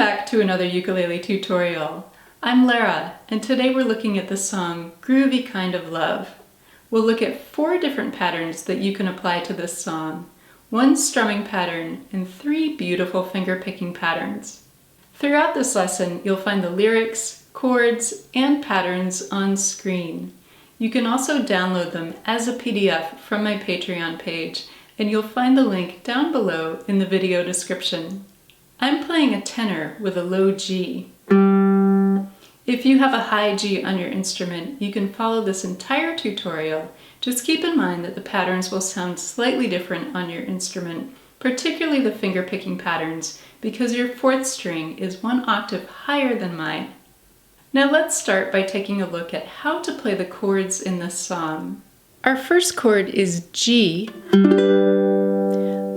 back to another ukulele tutorial. I'm Lara, and today we're looking at the song Groovy Kind of Love. We'll look at 4 different patterns that you can apply to this song, 1 strumming pattern, and 3 beautiful finger-picking patterns. Throughout this lesson, you'll find the lyrics, chords, and patterns on screen. You can also download them as a PDF from my Patreon page, and you'll find the link down below in the video description. I'm playing a tenor with a low G. If you have a high G on your instrument, you can follow this entire tutorial. Just keep in mind that the patterns will sound slightly different on your instrument, particularly the finger-picking patterns, because your 4th string is 1 octave higher than mine. Now let's start by taking a look at how to play the chords in this song. Our first chord is G.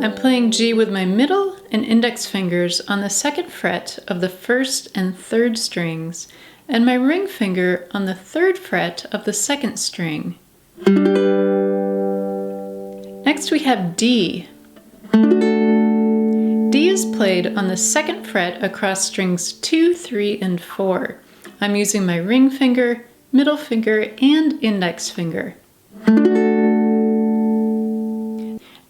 I'm playing G with my middle and index fingers on the 2nd fret of the 1st and 3rd strings, and my ring finger on the 3rd fret of the 2nd string. Next we have D. D is played on the 2nd fret across strings 2, 3, and 4. I'm using my ring finger, middle finger, and index finger.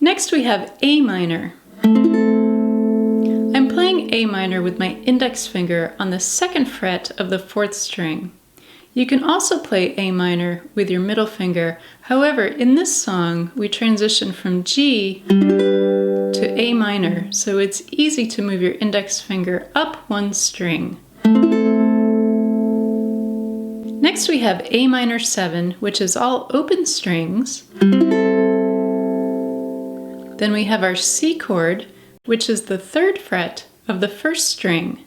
Next we have A minor. I'm playing A minor with my index finger on the 2nd fret of the 4th string. You can also play A minor with your middle finger. However, in this song, we transition from G to A minor, so it's easy to move your index finger up 1 string. Next we have A minor 7, which is all open strings. Then we have our C chord, which is the 3rd fret of the 1st string.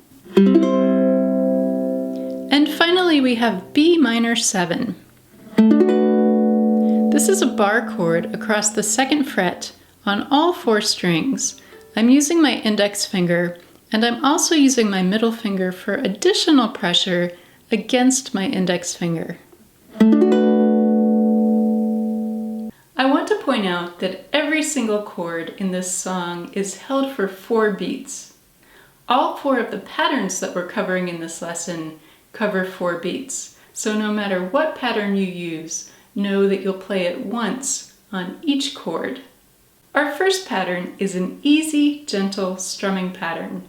And finally we have B minor 7. This is a bar chord across the 2nd fret on all 4 strings. I'm using my index finger, and I'm also using my middle finger for additional pressure against my index finger. I want to point out that every single chord in this song is held for 4 beats. All 4 of the patterns that we're covering in this lesson cover 4 beats, so no matter what pattern you use, know that you'll play it once on each chord. Our first pattern is an easy, gentle strumming pattern.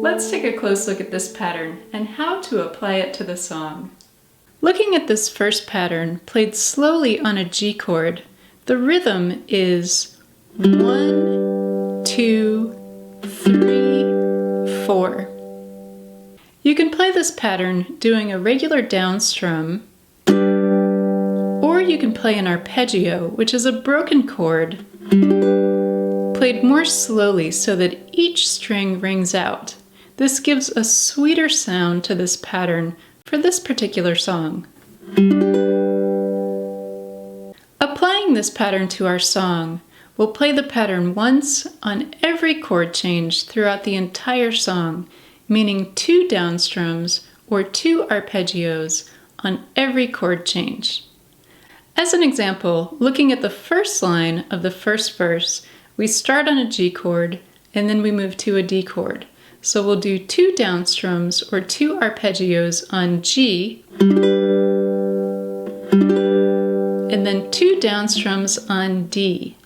Let's take a close look at this pattern and how to apply it to the song. Looking at this first pattern, played slowly on a G chord, the rhythm is 1, 2, 3, 4. You can play this pattern doing a regular down strum, or you can play an arpeggio, which is a broken chord, played more slowly so that each string rings out. This gives a sweeter sound to this pattern for this particular song. Applying this pattern to our song, we'll play the pattern once on every chord change throughout the entire song, meaning 2 down strums or 2 arpeggios on every chord change. As an example, looking at the first line of the first verse, we start on a G chord and then we move to a D chord. So we'll do 2 down strums or 2 arpeggios on G, and then 2 down strums on D.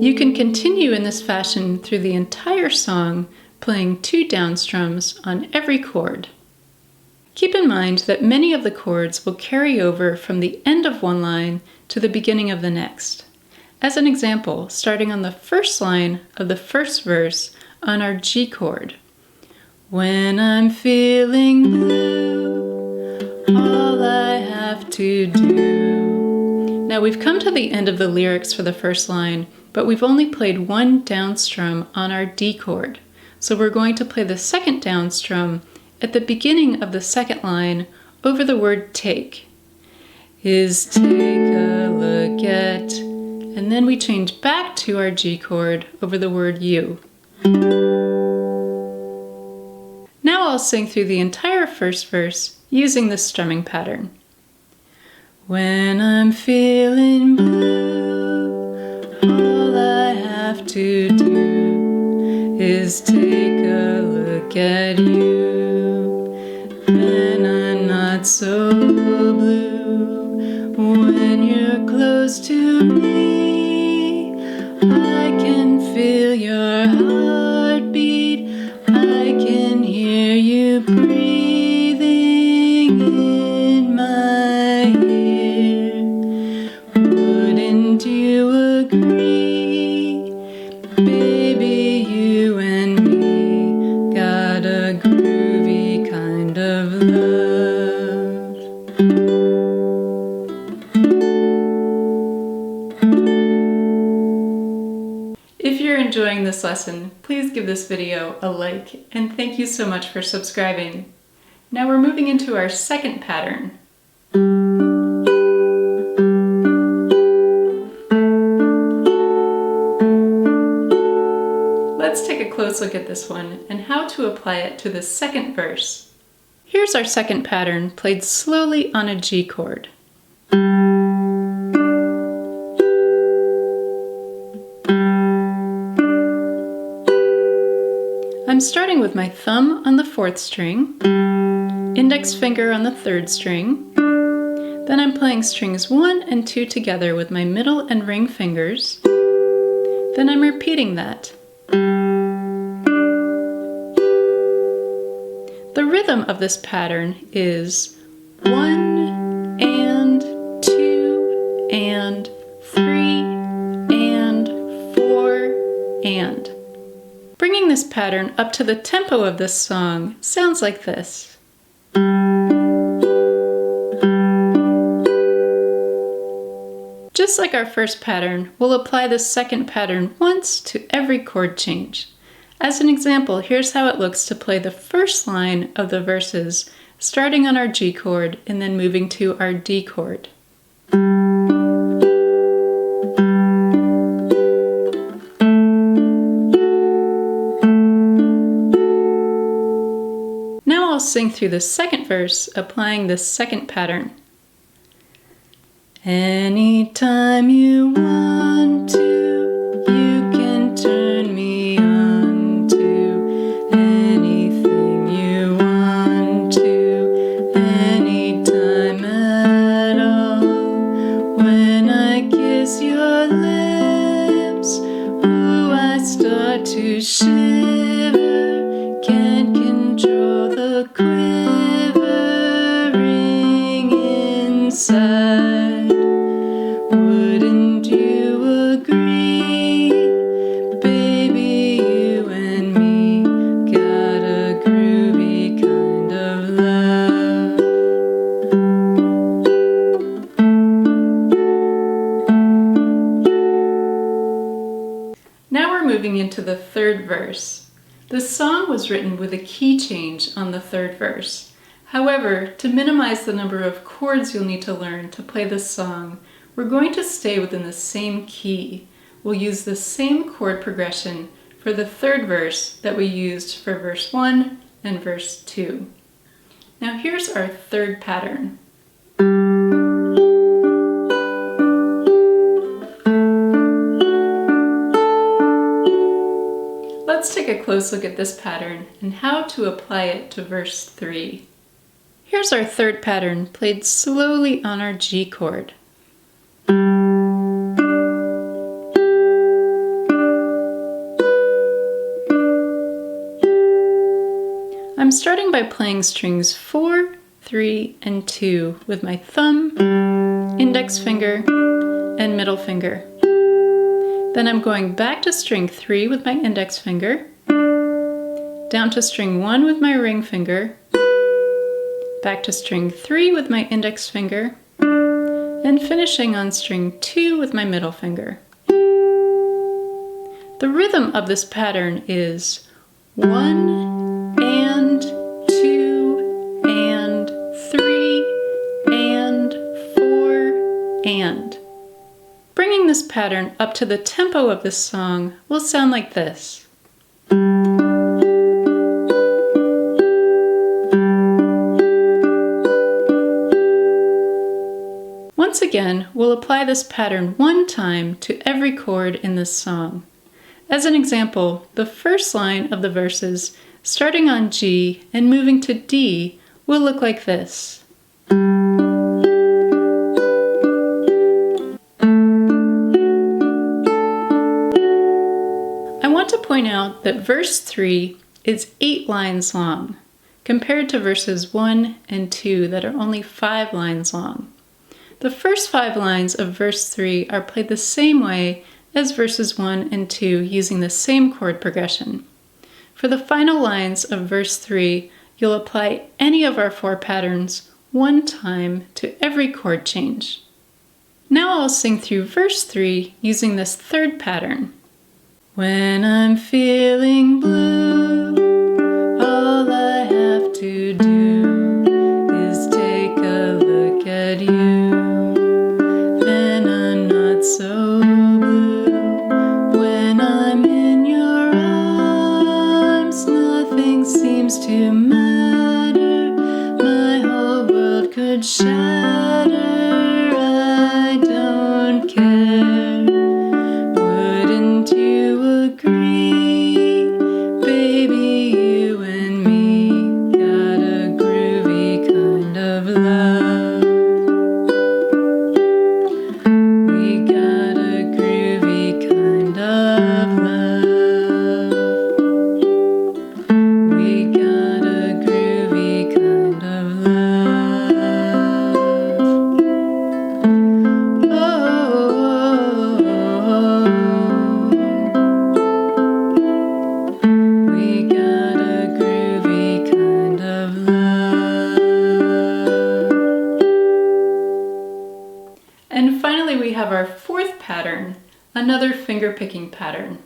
You can continue in this fashion through the entire song, playing 2 down strums on every chord. Keep in mind that many of the chords will carry over from the end of one line to the beginning of the next. As an example, starting on the first line of the first verse on our G chord. When I'm feeling blue, all I have to do. Now we've come to the end of the lyrics for the first line, but we've only played 1 down strum on our D chord. So we're going to play the 2nd down strum at the beginning of the 2nd line over the word take. Is take a look at, and then we change back to our G chord over the word you. Now I'll sing through the entire first verse using this strumming pattern. When I'm feeling blue, all I have to do is take a look at you. Then I'm not so blue. When you're close to me, I can feel your heartbeat. I can hear you breathing in my ear. Wouldn't you agree? Baby, you and me got a groovy kind of love. If you're enjoying this lesson, please give this video a like, and thank you so much for subscribing. Now we're moving into our second pattern. Let's take a close look at this one and how to apply it to the second verse. Here's our second pattern played slowly on a G chord. I'm starting with my thumb on the 4th string, index finger on the 3rd string, then I'm playing strings 1 and 2 together with my middle and ring fingers, then I'm repeating that. The rhythm of this pattern is 1 and 2 and 3 and 4 and. Bringing this pattern up to the tempo of this song sounds like this. Just like our first pattern, we'll apply the second pattern once to every chord change. As an example, here's how it looks to play the first line of the verses, starting on our G chord and then moving to our D chord. Now I'll sing through the second verse, applying this second pattern. Anytime you want to, you can turn me on to anything you want to, anytime at all. When I kiss your lips, ooh, I start to shiver, can't control the quivering inside. Wouldn't you agree? Baby, you and me got a groovy kind of love. Now we're moving into the third verse. This song was written with a key change on the third verse. However, to minimize the number of chords you'll need to learn to play this song, we're going to stay within the same key. We'll use the same chord progression for the third verse that we used for verse 1 and verse 2. Now here's our third pattern. Let's take a close look at this pattern and how to apply it to verse 3. Here's our third pattern played slowly on our G chord. I'm starting by playing strings 4, 3, and 2 with my thumb, index finger, and middle finger. Then I'm going back to string 3 with my index finger, down to string 1 with my ring finger, back to string 3 with my index finger, and finishing on string 2 with my middle finger. The rhythm of this pattern is 1 and 2 and 3 and 4 and. Bringing this pattern up to the tempo of this song will sound like this. Once again, we'll apply this pattern one time to every chord in this song. As an example, the first line of the verses, starting on G and moving to D, will look like this. I want to point out that verse 3 is 8 lines long, compared to verses 1 and 2 that are only 5 lines long. The first 5 lines of verse 3 are played the same way as verses 1 and 2 using the same chord progression. For the final lines of verse 3, you'll apply any of our 4 patterns one time to every chord change. Now I'll sing through verse 3 using this third pattern. When I'm feeling blue, all I have to do is take a look at you. Then I'm not so blue. When I'm in your arms, nothing seems to matter. My whole world could shatter. I don't care. Wouldn't you agree? Baby, you and me got a groovy kind of love. We got a groovy kind of love. We got a groovy kind of love. Oh, we got a groovy kind of love. And finally, we have our fourth pattern, another finger-picking pattern.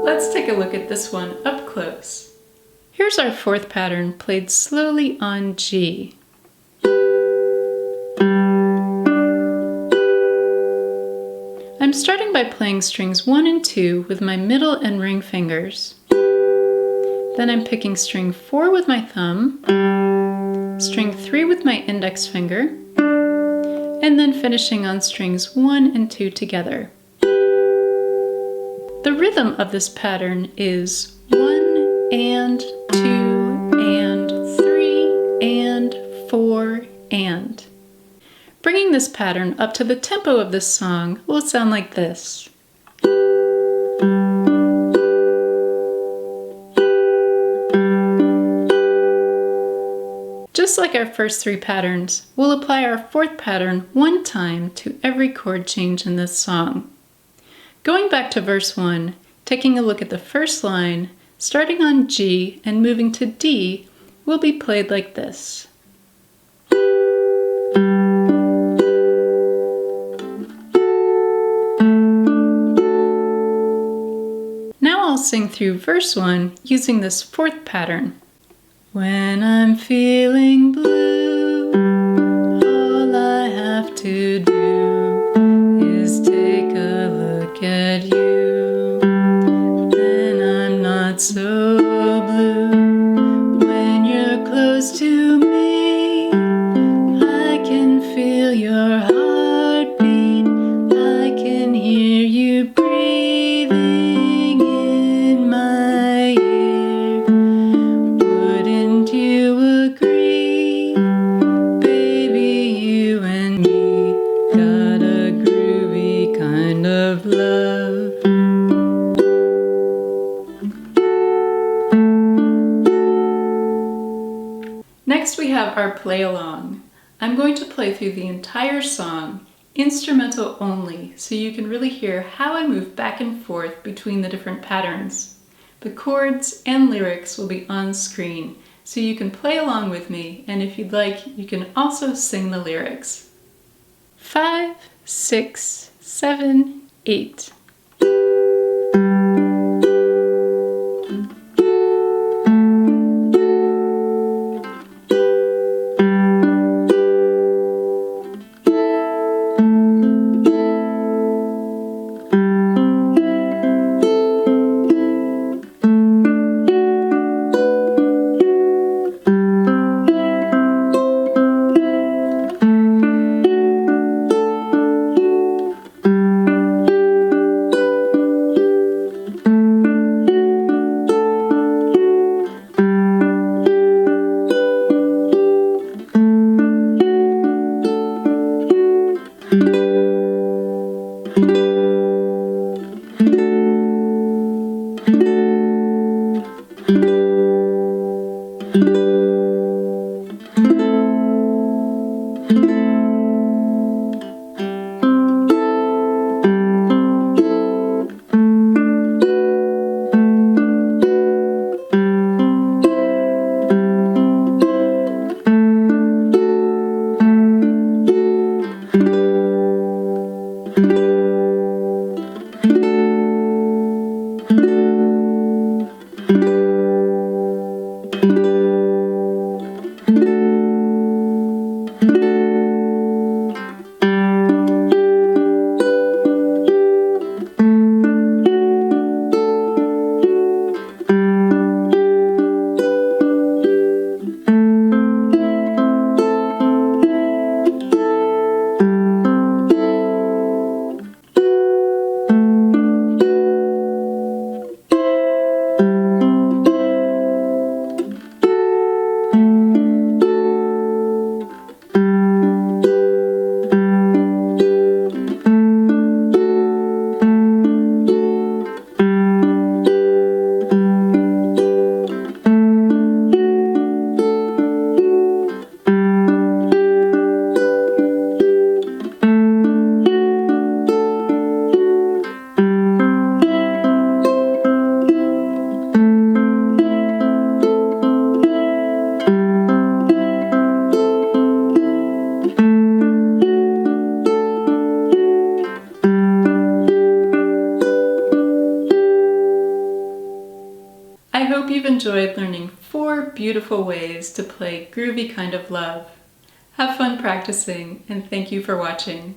Let's take a look at this one up close. Here's our fourth pattern played slowly on G. I'm starting by playing strings 1 and 2 with my middle and ring fingers. Then I'm picking string 4 with my thumb, string 3 with my index finger, and then finishing on strings 1 and 2 together. The rhythm of this pattern is 1 and 2 and 3 and 4 and. Bringing this pattern up to the tempo of this song will sound like this. Just like our first 3 patterns, we'll apply our fourth pattern one time to every chord change in this song. Going back to verse 1, taking a look at the first line, starting on G and moving to D, will be played like this. Now I'll sing through verse 1 using this fourth pattern. When I'm feeling blue, all I have to do is take a look at you. Then I'm not so blue. When you're close to me, I can feel your heartbeat. I can hear you breathing in my ear. Wouldn't you agree? Baby, you and me got a groovy kind of love. Next we have our play along. I'm going to play through the entire song, instrumental only, so you can really hear how I move back and forth between the different patterns. The chords and lyrics will be on screen, so you can play along with me, and if you'd like, you can also sing the lyrics. 5, 6, 7, 8. I hope you've enjoyed learning 4 beautiful ways to play Groovy Kind of Love. Have fun practicing, and thank you for watching.